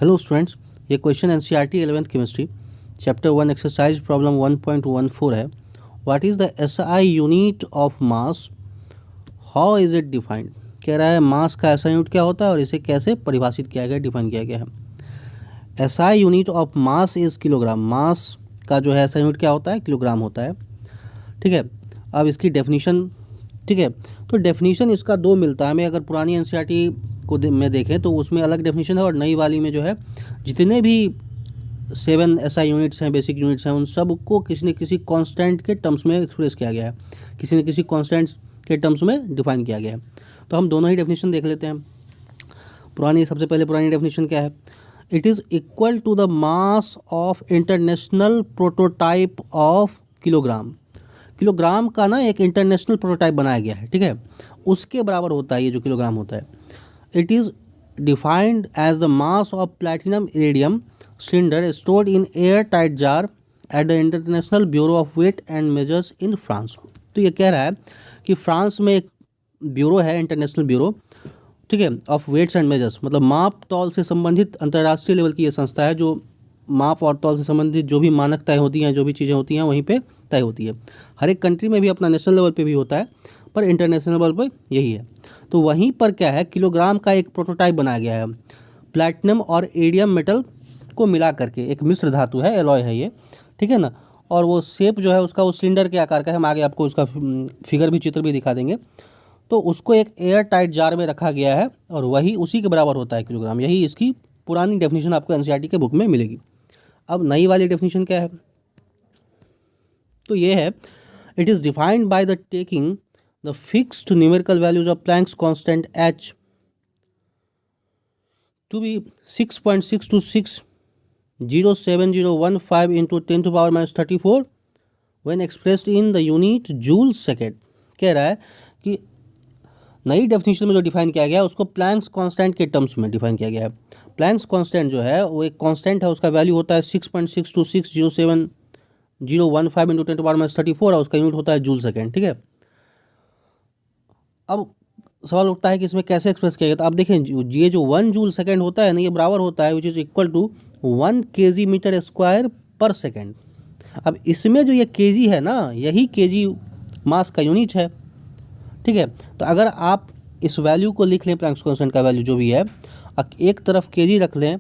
Hello students, ये question NCERT 11th chemistry chapter 1 exercise problem 1.14 है। What is the SI unit of mass, how is it defined. कह रहा है mass का SI unit क्या होता है और इसे कैसे परिभाषित किया गया, डिफाइन किया गया है। SI unit of mass is kilogram. Mass का जो है एसआई यूनिट क्या होता है, किलोग्राम होता है। ठीक है, अब इसकी डेफिनीशन, ठीक है, तो डेफिनीशन इसका दो मिलता है हमें। अगर पुरानी एनसीईआरटी को में देखें तो उसमें अलग डेफिनेशन है और नई वाली में जो है जितने भी 7 एसआई यूनिट्स हैं, बेसिक यूनिट्स हैं, उन सब को किसी न किसी कांस्टेंट के टर्म्स में एक्सप्रेस किया गया है, किसी न किसी कांस्टेंट के टर्म्स में डिफाइन किया गया है। तो हम दोनों ही डेफिनेशन देख लेते हैं। सबसे पहले पुरानी डेफिनेशन क्या है। It is equal to the mass of international prototype of kilogram. Kilogram का ना एक इंटरनेशनल प्रोटोटाइप बनाया गया है, ठीक है, उसके बराबर होता है ये जो किलोग्राम होता है। It is defined as the mass of platinum iridium cylinder stored in air tight jar at the International Bureau of Weight and Measures in France. तो ये कह रहा है कि फ्रांस में एक ब्यूरो है, इंटरनेशनल ब्यूरो, ठीक है, ऑफ वेट्स एंड मेजर्स, मतलब माप तौल से संबंधित अंतर्राष्ट्रीय लेवल की ये संस्था है जो माप और तौल से संबंधित जो भी मानक तय होती हैं, जो भी चीज़ें होती हैं वहीं पे तय होती है। हर एक कंट्री में भी अपना नेशनल लेवल पे भी होता है, पर इंटरनेशनल लेवल पर यही है। तो वहीं पर क्या है, किलोग्राम का एक प्रोटोटाइप बनाया गया है प्लैटिनम और एडियम मेटल को मिला करके। एक मिश्र धातु है, एलॉय है ये, ठीक है ना। और वो शेप जो है उसका उस सिलेंडर के आकार का है। हम आगे आपको उसका फिगर भी, चित्र भी दिखा देंगे। तो उसको एक एयर टाइट जार में रखा गया है और वही उसी के बराबर होता है किलोग्राम। यही इसकी पुरानी डेफिनेशन आपको एनसीईआरटी के बुक में मिलेगी। अब नई वाली डेफिनेशन क्या है, तो ये है, it is defined by the taking the fixed numerical values of Planck's constant h to be 6.6260715 into 10 to power minus 34 when expressed in the unit joule second। कह रहा है कि नई डेफिनेशन में जो डिफाइन किया गया है उसको प्लैंक्स कांस्टेंट के टर्म्स में डिफाइन किया गया है। प्लैंक्स कांस्टेंट जो है वो एक कांस्टेंट है, उसका वैल्यू होता है 6.6260715 इंटू 10 टू पावर माइनस 34 और उसका यूनिट होता है जूल सेकेंड, ठीक है। अब सवाल उठता है कि इसमें कैसे एक्सप्रेस किया गया। तो आप देखें, ये जो 1 जूल सेकेंड होता है ना, ये बराबर होता है which is equal to 1 kg metre square per second. अब इसमें जो ये kg है ना, यही kg मास का यूनिट है, ठीक है। तो अगर आप इस वैल्यू को लिख लें, प्लैंक्स कांस्टेंट का वैल्यू जो भी है, एक तरफ kg रख लें,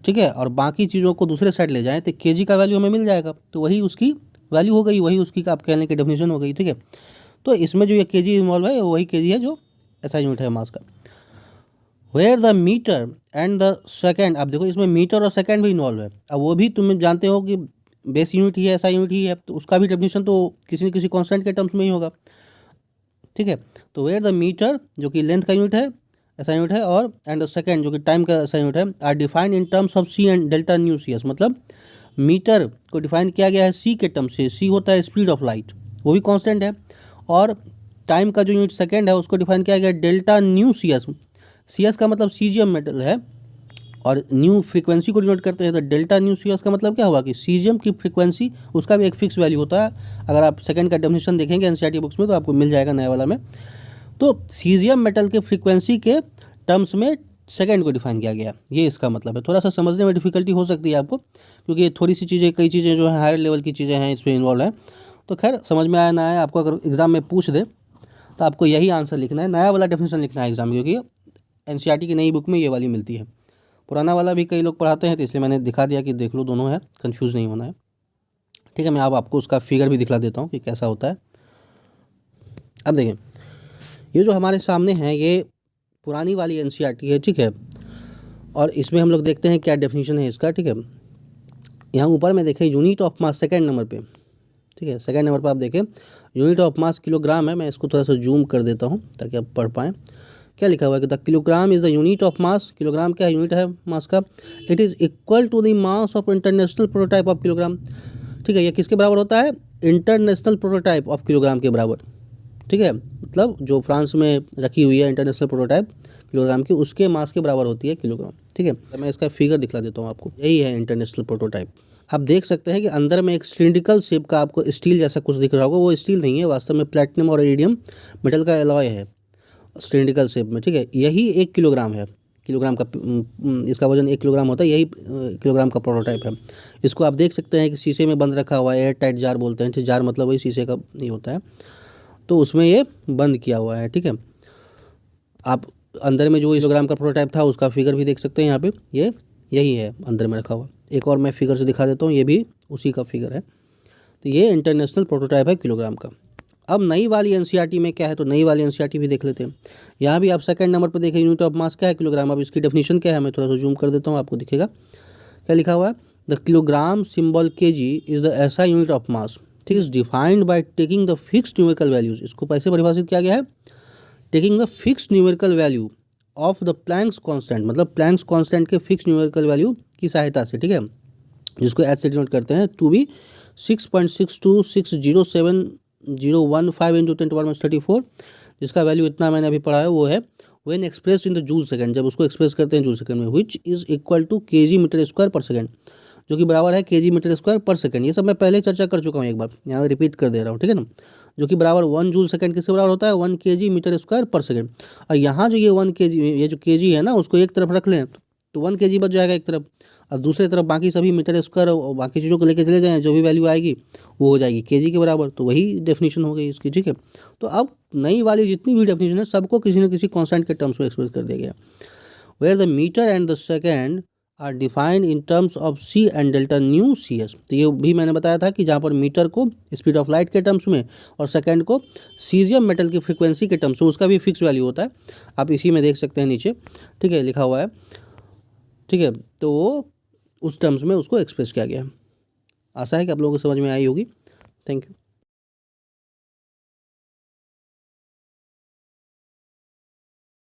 ठीक है, और बाकी चीज़ों को दूसरे साइड ले जाएं तो kg का वैल्यू हमें मिल जाएगा। तो वही उसकी वैल्यू हो गई, वही उसकी आप कहने की डेफिनेशन हो गई, ठीक है। तो इसमें जो ये kg इन्वॉल्व है वही kg है जो ऐसा यूनिट है मास का। Where the metre and the second, आप देखो इसमें मीटर और सेकेंड भी इन्वॉल्व है। अब वो भी तुम जानते हो कि बेस यूनिट ही है, ऐसा यूनिट ही है, तो उसका भी डेफिनेशन तो किसी न किसी कांस्टेंट के टर्म्स में ही होगा, ठीक है। तो वेयर द मीटर जो कि लेंथ का यूनिट है, ऐसा यूनिट है, और एंड द सेकेंड जो कि टाइम का ऐसा यूनिट है, are defined in terms of C and delta nu C S. मतलब मीटर को डिफाइन किया गया है सी के टर्म से। सी होता है स्पीड ऑफ लाइट, वो भी कांस्टेंट है। और टाइम का जो यूनिट सेकेंड है उसको डिफाइन किया गया delta nu C S. C S का मतलब सीजियम मेटल है और न्यू फ्रीक्वेंसी को डिनोट करते हैं। तो डेल्टा न्यू सी एस का मतलब क्या हुआ कि सीजियम की फ्रीक्वेंसी, उसका भी एक फिक्स वैल्यू होता है। अगर आप सेकंड का डेफिनेशन देखेंगे एनसीईआरटी बुक्स में तो आपको मिल जाएगा नया वाला में। तो सीजियम मेटल के फ्रीक्वेंसी के टर्म्स में सेकंड को डिफाइन किया गया, ये इसका मतलब है। थोड़ा सा समझने में डिफिकल्टी हो सकती है आपको, क्योंकि थोड़ी सी चीज़ें, कई चीज़ें जो है हायर लेवल की चीज़ें हैं इसमें इन्वॉल्व हैं। तो खैर समझ में आया ना आया, आपको अगर एग्ज़ाम में पूछ दे तो आपको यही आंसर लिखना है, नया वाला डेफिनेशन लिखना है एग्जाम में, क्योंकि एनसीईआरटी की नई बुक में ये वाली मिलती है। पुराना वाला भी कई लोग पढ़ाते हैं तो इसलिए मैंने दिखा दिया कि देख लो, दोनों है, कंफ्यूज नहीं होना है, ठीक है। मैं अब आपको उसका फिगर भी दिखला देता हूँ कि कैसा होता है। अब देखें, ये जो हमारे सामने है ये पुरानी वाली एनसीईआरटी है, ठीक है, और इसमें हम लोग देखते हैं क्या डेफिनेशन है इसका, ठीक है। यहाँ ऊपर में देखें unit of mass second number पे, ठीक है, सेकंड नंबर पर आप देखें यूनिट ऑफ मास किलोग्राम है। मैं इसको थोड़ा सा जूम कर देता हूँ ताकि आप पढ़ पाएँ। क्या लिखा हुआ है कि the kilogram is the unit of mass. Kilogram क्या यूनिट है मास का। It is equal to the mass of international prototype of kilogram, ठीक है। ये किसके बराबर होता है, इंटरनेशनल प्रोटोटाइप ऑफ किलोग्राम के बराबर, ठीक है। मतलब जो फ्रांस में रखी हुई है इंटरनेशनल प्रोटोटाइप किलोग्राम की, उसके मास के बराबर होती है किलोग्राम, ठीक है। तो मैं इसका फिगर दिखला देता हूँ आपको। यही है इंटरनेशनल प्रोटोटाइप। आप देख सकते हैं कि अंदर में एक सिलिंड्रिकल शेप का आपको स्टील जैसा कुछ दिख रहा होगा, वो स्टील नहीं है, वास्तव में प्लैटिनम और इरिडियम मेटल का एलॉय है सिलिंड्रिकल शेप में, ठीक है। यही 1 किलोग्राम है किलोग्राम का इसका वजन 1 किलोग्राम होता है, यही किलोग्राम का प्रोटोटाइप है। इसको आप देख सकते हैं कि शीशे में बंद रखा हुआ है, एयर टाइट जार बोलते हैं, जार मतलब वही शीशे का ये होता है, तो उसमें ये बंद किया हुआ है। ठीक है, आप अंदर में जो किलोग्राम का प्रोटोटाइप था उसका फिगर भी देख सकते हैं, यहाँ पे ये यही है अंदर में रखा हुआ। एक और मैं फिगर से दिखा देता हूँ, ये भी उसी का फिगर है। तो ये इंटरनेशनल प्रोटोटाइप है किलोग्राम का। अब नई वाली एनसीईआरटी में क्या है, तो नई वाली एनसीईआरटी भी देख लेते हैं। यहाँ भी आप सेकंड नंबर पर देखें, यूनिट ऑफ मास क्या है, किलोग्राम। अब इसकी डेफिनेशन क्या है, मैं थोड़ा सा जूम कर देता हूँ, आपको दिखेगा क्या लिखा हुआ है। The kilogram symbol KG is the ऐसा यूनिट ऑफ मास, ठीक, is defined by taking the fixed numerical values. इसको कैसे परिभाषित किया गया है, taking the fixed numerical value of the Planck's constant, मतलब प्लैंक्स कांस्टेंट के फिक्स न्यूमेरिकल वैल्यू की सहायता से, ठीक है, जिसको एच से डिनोट करते हैं, टू बी 6.6260701 इंटू 10⁻34, जिसका वैल्यू इतना मैंने अभी पढ़ा है वो है when express in the joule second, जब उसको एक्सप्रेस करते हैं जूल सेकंड में, which is equal to kg metre square per second, जो कि बराबर है kg metre square per second. ये सब मैं पहले चर्चा कर चुका हूँ एक बार, यहाँ रिपीट कर दे रहा हूँ, ठीक है ना, जो कि बराबर 1 जूल सेकंड किसके बराबर होता है, 1 KG metre square per second. और यहाँ जो ये 1 केजी, ये जो केजी है ना, उसको एक तरफ रख लें तो 1 केजी बच जाएगा एक तरफ, और दूसरे तरफ बाकी सभी मीटर स्क्वायर और बाकी चीज़ों को लेके चले जाएँ, जो भी वैल्यू आएगी वो हो जाएगी केजी के बराबर। तो वही डेफिनेशन हो गई इसकी, ठीक है। तो अब नई वाली जितनी भी डेफिनेशन है सबको किसी न किसी कांस्टेंट के टर्म्स में एक्सप्रेस कर दिया गया, where the metre and the second are defined in terms of C and delta nu C S. तो ये भी मैंने बताया था कि जहाँ पर मीटर को स्पीड ऑफ लाइट के टर्म्स में और सेकंड को सीजियम मेटल की फ्रीक्वेंसी के टर्म्स में, उसका भी फिक्स वैल्यू होता है, आप इसी में देख सकते हैं नीचे, ठीक है, लिखा हुआ है, ठीक है। तो वो उस टर्म्स में उसको एक्सप्रेस किया गया है। आशा है कि आप लोगों को समझ में आई होगी। Thank you.